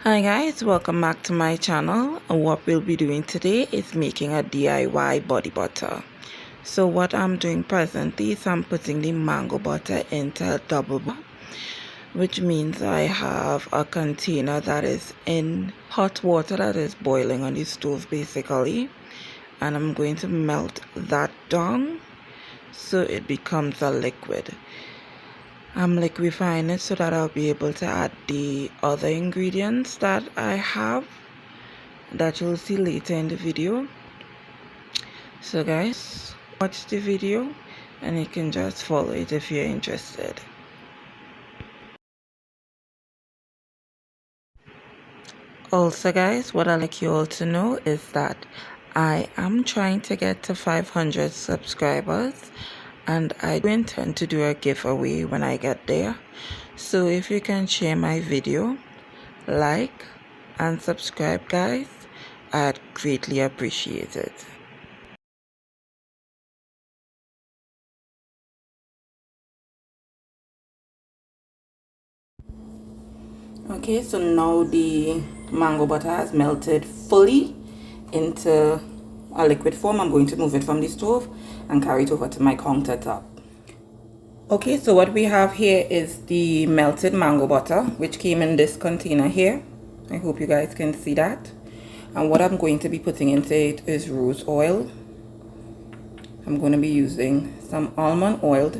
Hi guys, welcome back to my channel. And what we'll be doing today is making a DIY body butter. So what I'm doing presently is I'm putting the mango butter into a double boil, which means I have a container that is in hot water that is boiling on the stove basically, and I'm going to melt that down so it becomes a liquid. I'm liquefying it so that I'll be able to add the other ingredients that I have that you'll see later in the video. So guys, watch the video and you can just follow it if you're interested. Also guys, what I'd like you all to know is that I am trying to get to 500 subscribers, and I do intend to do a giveaway when I get there. So if you can share my video, like and subscribe guys, I'd greatly appreciate it. Okay, so now the mango butter has melted fully into a liquid form. I'm going to move it from the stove and carry it over to my countertop. Okay, so what we have here is the melted mango butter, which came in this container here. I hope you guys can see that. And what I'm going to be putting into it is rose oil. I'm going to be using some almond oil.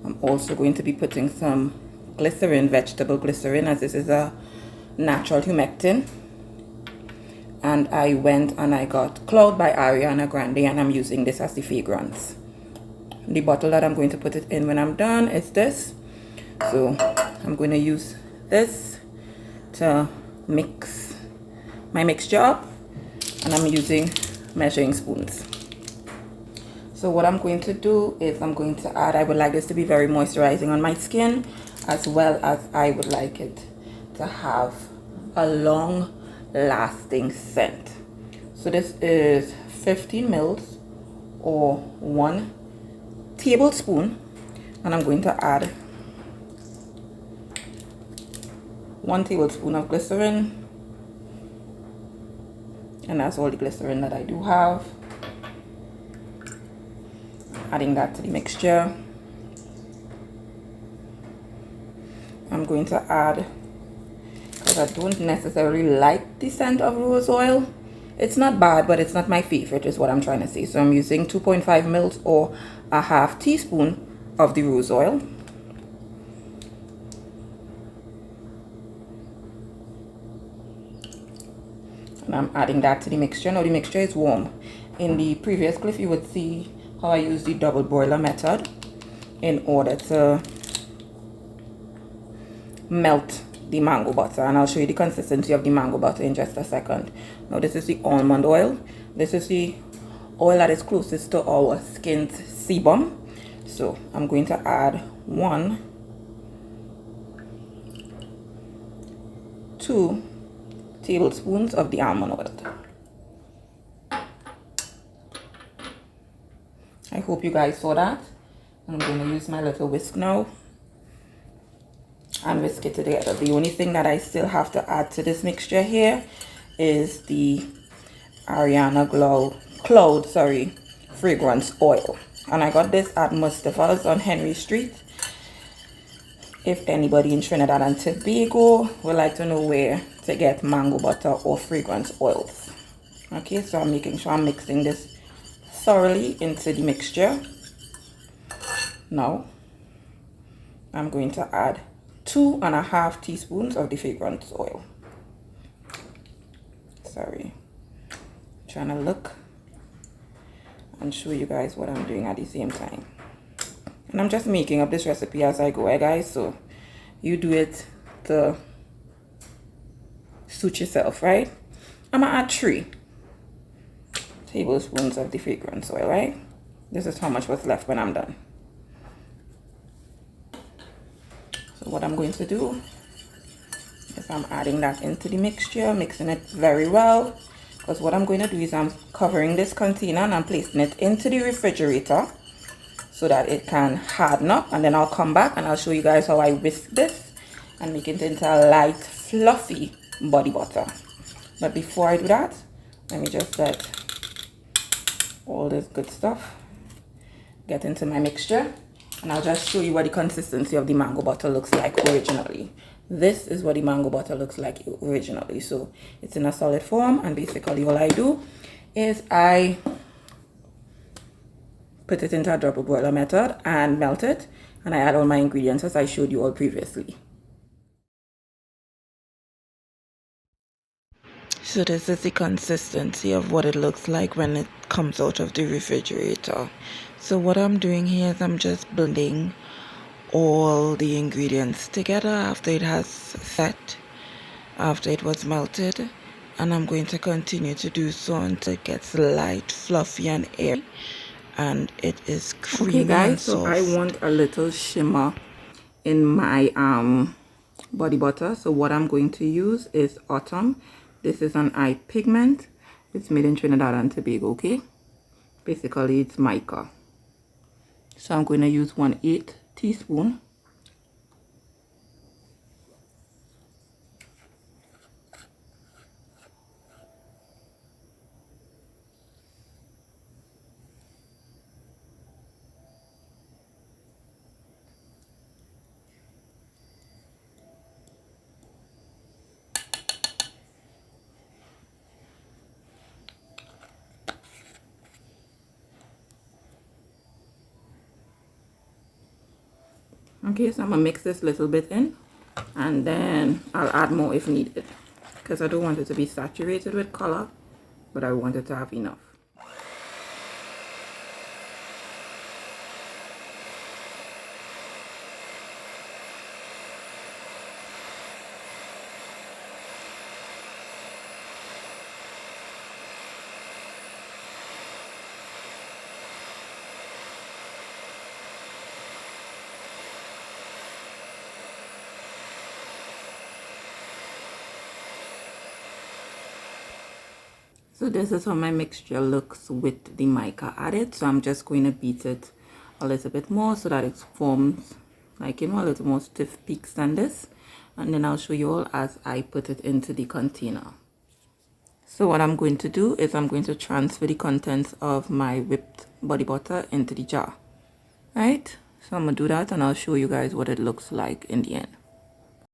I'm also going to be putting some glycerin, vegetable glycerin, as this is a natural humectant. And I went and I got Cloud by Ariana Grande, and I'm using this as the fragrance. The bottle that I'm going to put it in when I'm done is this. So I'm going to use this to mix my mixture up, and I'm using measuring spoons. So what I'm going to do is I'm going to add, I would like this to be very moisturizing on my skin, as well as I would like it to have a long lasting scent. So this is 15 mils or 1 tablespoon, and I'm going to add 1 tablespoon of glycerin, and that's all the glycerin that I do have. Adding that to the mixture. I'm going to add, because I don't necessarily like the scent of rose oil. It's not bad, but it's not my favorite is what I'm trying to say. So I'm using 2.5 mils or a half teaspoon of the rose oil. And I'm adding that to the mixture. Now the mixture is warm. In the previous clip you would see how I use the double boiler method in order to melt the mango butter, and I'll show you the consistency of the mango butter in just a second. Now this is the almond oil. This is the oil that is closest to our skin's sebum. So I'm going to add 2 tablespoons of the almond oil. I hope you guys saw that. I'm going to use my little whisk now and whisk it together. The only thing that I still have to add to this mixture here is the Ariana Cloud fragrance oil, and I got this at Mustafa's on Henry Street. If anybody in Trinidad and Tobago would like to know where to get mango butter or fragrance oils. Okay, so I'm making sure I'm mixing this thoroughly into the mixture. Now I'm going to add 2.5 teaspoons of the fragrance oil. Sorry, trying to look and show you guys what I'm doing at the same time. And I'm just making up this recipe as I go, guys, so you do it to suit yourself, right? I'm gonna add 3 tablespoons of the fragrance oil, right? This is how much was left when I'm done. So what I'm going to do is I'm adding that into the mixture, mixing it very well, because what I'm going to do is I'm covering this container and I'm placing it into the refrigerator so that it can harden up, and then I'll come back and I'll show you guys how I whisk this and make it into a light, fluffy body butter. But before I do that, let me just let all this good stuff get into my mixture, and I'll just show you what the consistency of the mango butter looks like originally. This is what the mango butter looks like originally. So it's in a solid form, and basically all I do is I put it into a double boiler method and melt it, and I add all my ingredients as I showed you all previously. So this is the consistency of what it looks like when it comes out of the refrigerator. So what I'm doing here is I'm just blending all the ingredients together after it has set, after it was melted, and I'm going to continue to do so until it gets light, fluffy and airy, and it is creamy. Okay guys, so I want a little shimmer in my body butter. So what I'm going to use is Autumn. This is an eye pigment. It's made in Trinidad and Tobago, okay? Basically it's mica. So I'm going to use 1/8 teaspoon. Okay, so I'm gonna mix this little bit in, and then I'll add more if needed, because I don't want it to be saturated with color, but I want it to have enough. So this is how my mixture looks with the mica added. So I'm just going to beat it a little bit more so that it forms like, you know, a little more stiff peaks than this. And then I'll show you all as I put it into the container. So what I'm going to do is I'm going to transfer the contents of my whipped body butter into the jar. Right? So I'm going to do that, and I'll show you guys what it looks like in the end.